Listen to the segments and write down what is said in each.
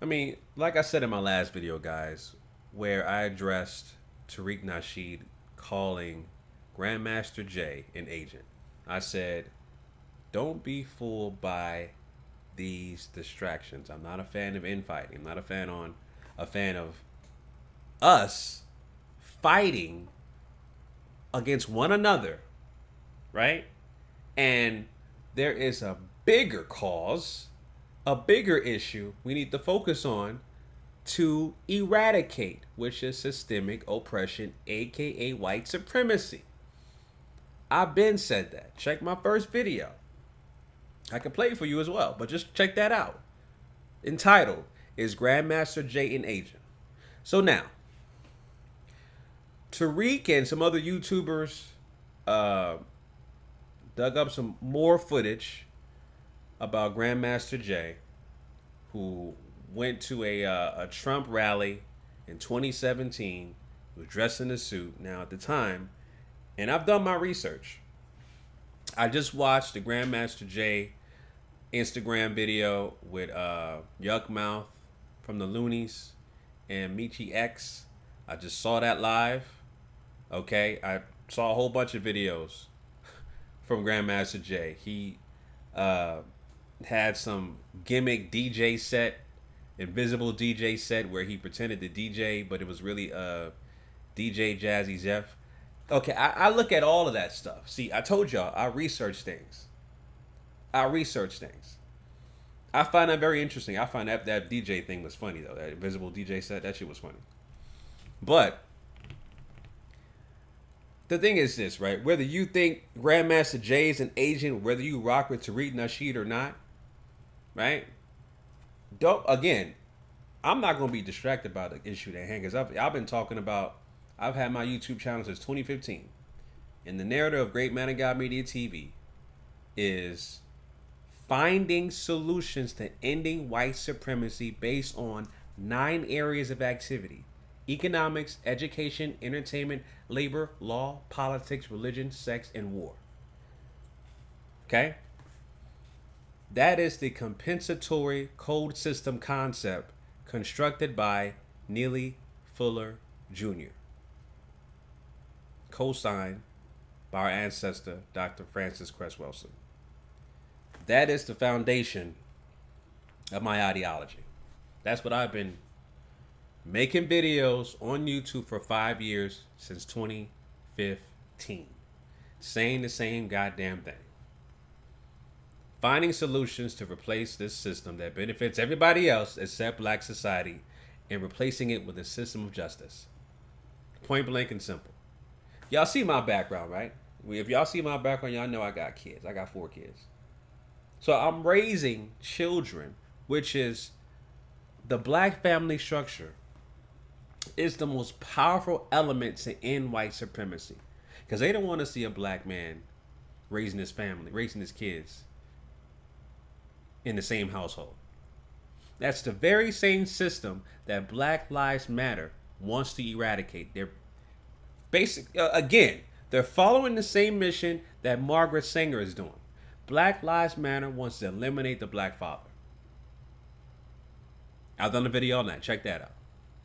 I mean, like I said in my last video, guys, where I addressed Tariq Nasheed calling Grandmaster J an agent. I said, don't be fooled by these distractions. I'm not a fan of infighting. I'm not a fan of us fighting against one another, right? And there is a bigger cause, a bigger issue we need to focus on to eradicate, which is systemic oppression, aka white supremacy. I've been said that. Check my first video. I can play it for you as well, but just check that out. Entitled Is Grandmaster J an Agent? So now, Tariq and some other YouTubers uh, dug up some more footage about Grandmaster J, who went to a Trump rally in 2017. He was dressed in a suit. Now, at the time, and I've done my research, I just watched the Grandmaster J Instagram video with Yuck Mouth from the Loonies and Michi X. I just saw that live. Okay, I saw a whole bunch of videos from Grandmaster J. He uh, had some gimmick DJ set, invisible DJ set where he pretended to DJ, but it was really DJ Jazzy Jeff. Okay, I look at all of that stuff. See, I told y'all I research things. I research things. I find that very interesting. I find that DJ thing was funny though. That invisible DJ set, that shit was funny. But the thing is this, right? Whether you think Grandmaster J is an agent, whether you rock with Tariq Nasheed or not, right? Don't again. I'm not gonna be distracted by the issue at hand because I've been talking about. I've had my YouTube channel since 2015, and the narrative of Great Man of God Media TV is finding solutions to ending white supremacy based on 9 areas of activity: economics, education, entertainment, labor, law, politics, religion, sex, and war. Okay? That is the compensatory code system concept constructed by Neely Fuller Jr., co-signed by our ancestor, Dr. Francis Cress Welsing. That is the foundation of my ideology. That's what I've been making videos on YouTube for 5 years since 2015. Saying the same goddamn thing. Finding solutions to replace this system that benefits everybody else except black society and replacing it with a system of justice. Point blank and simple. Y'all see my background, right? If y'all see my background, y'all know I got kids. I got 4 kids. So I'm raising children, which is the black family structure is the most powerful element to end white supremacy. Because they don't want to see a black man raising his family, raising his kids in the same household. That's the very same system that Black Lives Matter wants to eradicate. They're again, they're following the same mission that Margaret Sanger is doing. Black Lives Matter wants to eliminate the black father. I've done a video on that. Check that out.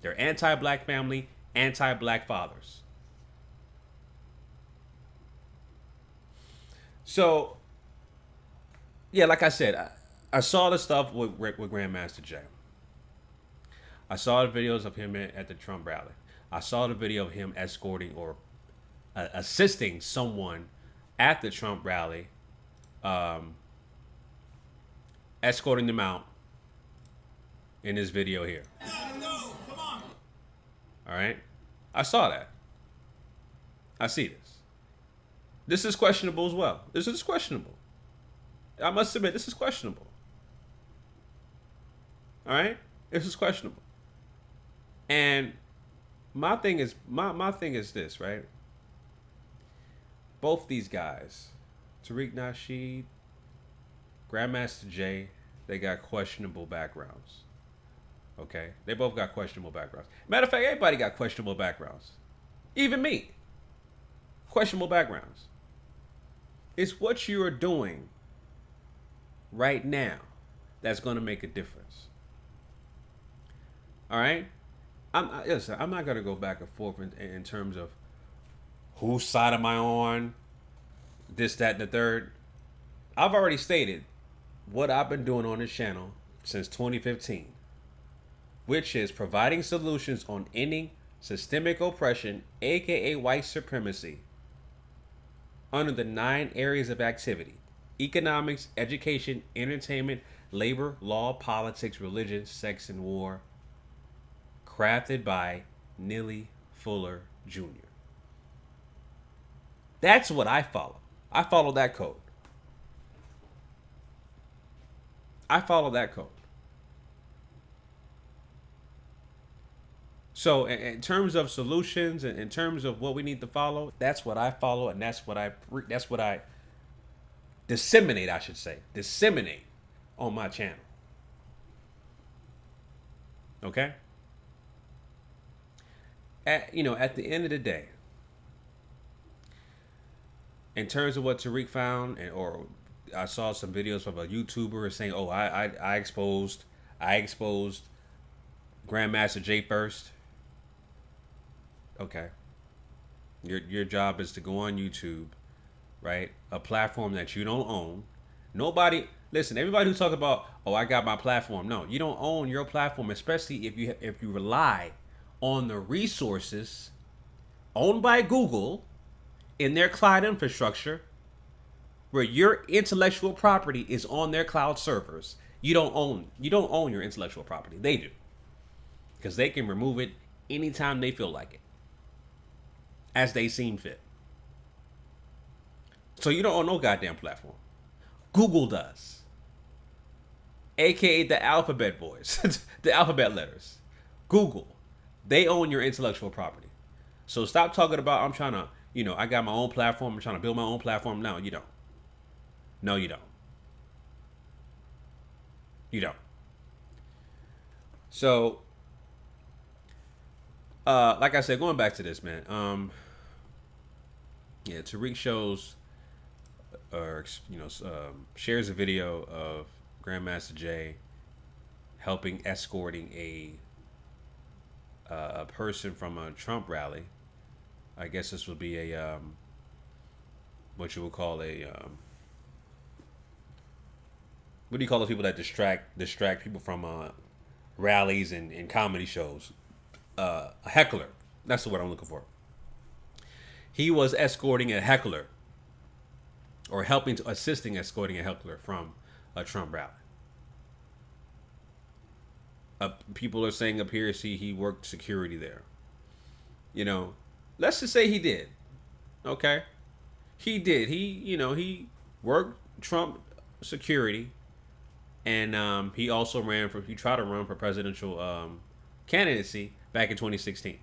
They're anti-black family, anti-black fathers. So, yeah, like I said, I saw the stuff with Grandmaster J. I saw the videos of him at the Trump rally. I saw the video of him escorting or assisting someone at the Trump rally, escorting them out in this video here. All right? I saw that. I see this. This is questionable as well. This is questionable. I must admit, this is questionable. All right? This is questionable. And my thing is this, right? Both these guys, Tariq Nasheed, Grandmaster J, they got questionable backgrounds. Okay? They both got questionable backgrounds. Matter of fact, everybody got questionable backgrounds. Even me. Questionable backgrounds. It's what you are doing right now that's going to make a difference. All right. Listen, I'm not gonna go back and forth in terms of whose side am I on, this, that, and the third. I've already stated what I've been doing on this channel since 2015, which is providing solutions on ending systemic oppression, aka white supremacy, under the 9 areas of activity: economics, education, entertainment, labor, law, politics, religion, sex, and war, crafted by Neely Fuller Jr. That's what I follow. I follow that code. I follow that code. So, in terms of solutions and in terms of what we need to follow, that's what I follow, and that's what I disseminate. I should say disseminate on my channel. Okay. At the end of the day, in terms of what Tariq found, or I saw some videos from a YouTuber saying, "Oh, I exposed Grandmaster Jay first." Okay, your job is to go on YouTube, right? A platform that you don't own. Nobody listen. Everybody who talks about, "Oh, I got my platform," no, you don't own your platform, especially if you rely on the resources owned by Google in their cloud infrastructure, where your intellectual property is on their cloud servers. You don't own your intellectual property. They do, because they can remove it anytime they feel like it, as they seem fit. So you don't own no goddamn platform. Google does, aka the alphabet boys, the alphabet letters. Google, they own your intellectual property. So stop talking about I'm trying to, I got my own platform. I'm trying to build my own platform. No, you don't. No, you don't. You don't. So, like I said, going back to this, man. Yeah, Tariq shows or shares a video of Grandmaster Jay helping escorting a person from a Trump rally. I guess this would be a what you would call a what do you call those people that distract people from rallies and comedy shows? A heckler. That's the word I'm looking for. He was escorting a heckler, or assisting escorting a heckler from a Trump rally. People are saying up here, see, he worked security there. Let's just say he did. Okay, he did. He worked Trump security, and he also he tried to run for presidential candidacy back in 2016.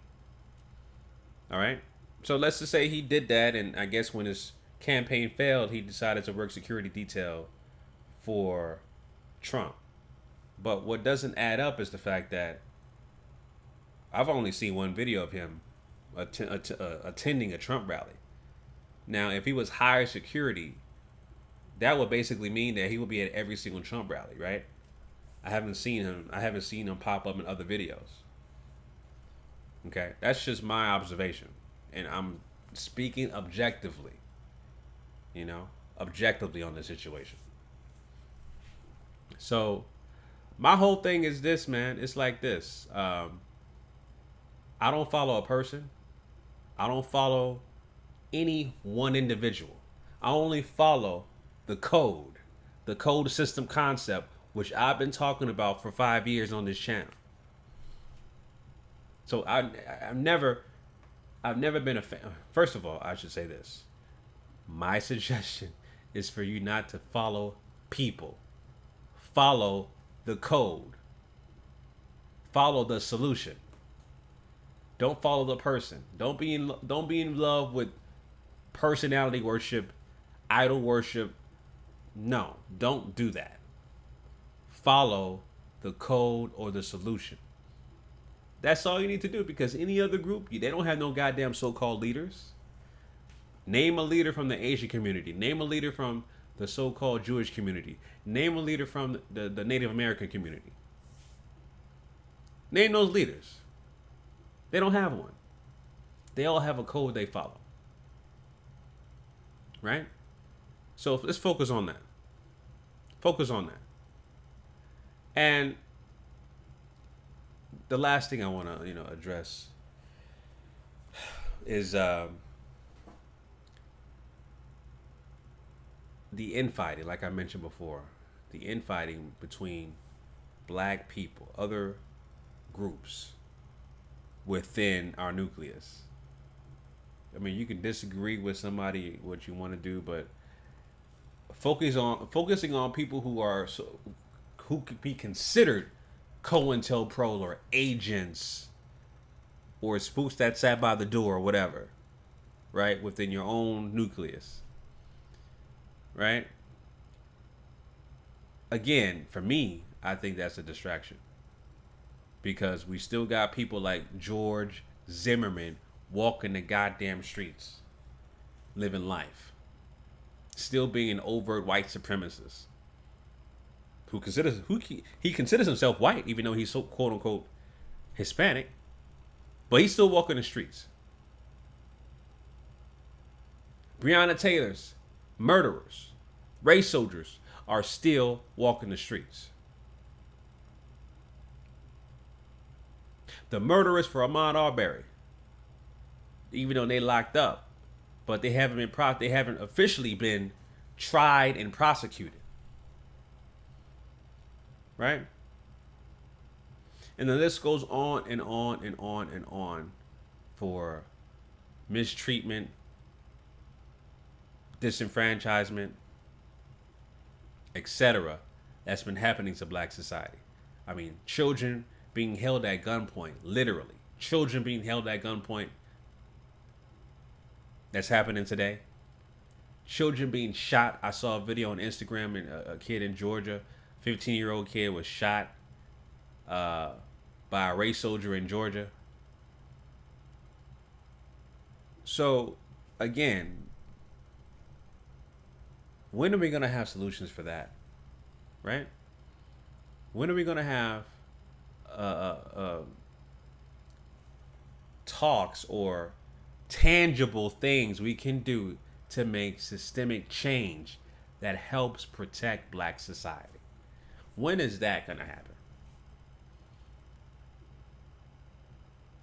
All right, so let's just say he did that, and I guess when his campaign failed, he decided to work security detail for Trump. But what doesn't add up is the fact that I've only seen one video of him attending a Trump rally. Now, if he was hired security, that would basically mean that he would be at every single Trump rally, right? I haven't seen him pop up in other videos. Okay, that's just my observation, and I'm speaking objectively. Objectively on the situation. So, my whole thing is this, man. It's like this. I don't follow a person. I don't follow any one individual. I only follow the code system concept, which I've been talking about for 5 years on this channel. So I've never been a fan. First of all, I should say this. My suggestion is for you not to follow people. Follow the code. Follow the solution. Don't follow the person. Don't be in love with personality worship, idol worship. No, don't do that. Follow the code or the solution. That's all you need to do, because any other group, they don't have no goddamn so-called leaders. Name a leader from the Asian community. Name a leader from the so-called Jewish community. Name a leader from the Native American community. Name those leaders. They don't have one. They all have a code they follow. Right? So let's focus on that. Focus on that. And the last thing I want to, address is the infighting, like I mentioned before, the infighting between black people, other groups within our nucleus. I mean, you can disagree with somebody what you want to do, but focusing on people who could be considered COINTELPRO or agents or spooks that sat by the door or whatever, right? Within your own nucleus, right? Again, for me, I think that's a distraction because we still got people like George Zimmerman walking the goddamn streets, living life, still being an overt white supremacist he considers himself white, even though he's so quote unquote Hispanic, but he's still walking the streets. Breonna Taylor's murderers, race soldiers, are still walking the streets. The murderers for Ahmaud Arbery, even though they locked up, but they haven't officially been tried and prosecuted. Right? And the list goes on and on and on and on for mistreatment, disenfranchisement, etc. that's been happening to black society. I mean, children being held at gunpoint, literally. Children being held at gunpoint. That's happening today. Children being shot. I saw a video on Instagram, and a kid in Georgia, 15-year-old kid was shot by a race soldier in Georgia. So, again, when are we going to have solutions for that? Right? When are we going to have talks or tangible things we can do to make systemic change that helps protect black society? When is that going to happen?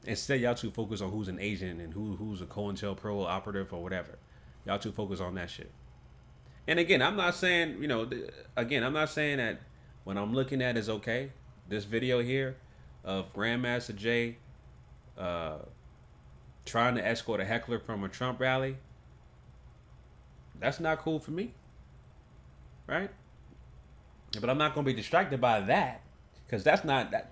Instead, y'all too focus on who's an agent and who's a COINTELPRO operative or whatever. Y'all too focus on that shit. And again, I'm not saying, I'm not saying that what I'm looking at is okay. This video here of Grandmaster Jay trying to escort a heckler from a Trump rally, that's not cool for me. Right? But I'm not going to be distracted by that because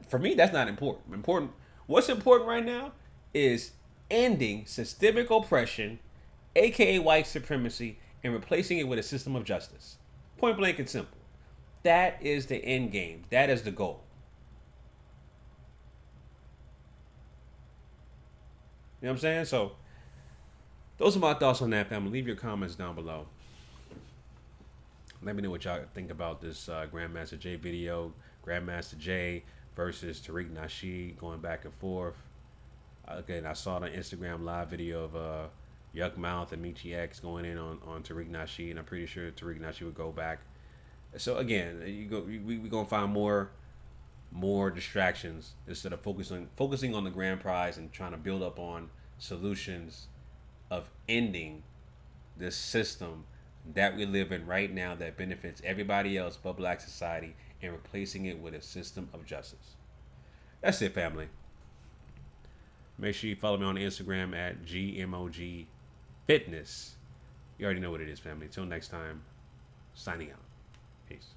for me, that's not important. What's important right now is ending systemic oppression, aka white supremacy, and replacing it with a system of justice. Point blank and simple. That is the end game. That is the goal. You know what I'm saying? So those are my thoughts on that, family. Leave your comments down below. Let me know what y'all think about this Grandmaster Jay video. Grandmaster Jay versus Tariq Nasheed going back and forth. Again, I saw the Instagram live video of Yuck Mouth and Michi X going in on Tariq Nasheed, and I'm pretty sure Tariq Nasheed would go back. So again, we gonna find more distractions instead of focusing on the grand prize and trying to build up on solutions of ending this system that we live in right now that benefits everybody else but black society and replacing it with a system of justice. That's it, family. Make sure you follow me on Instagram at GMOG Fitness. You already know what it is, family. Until next time, signing out. Peace.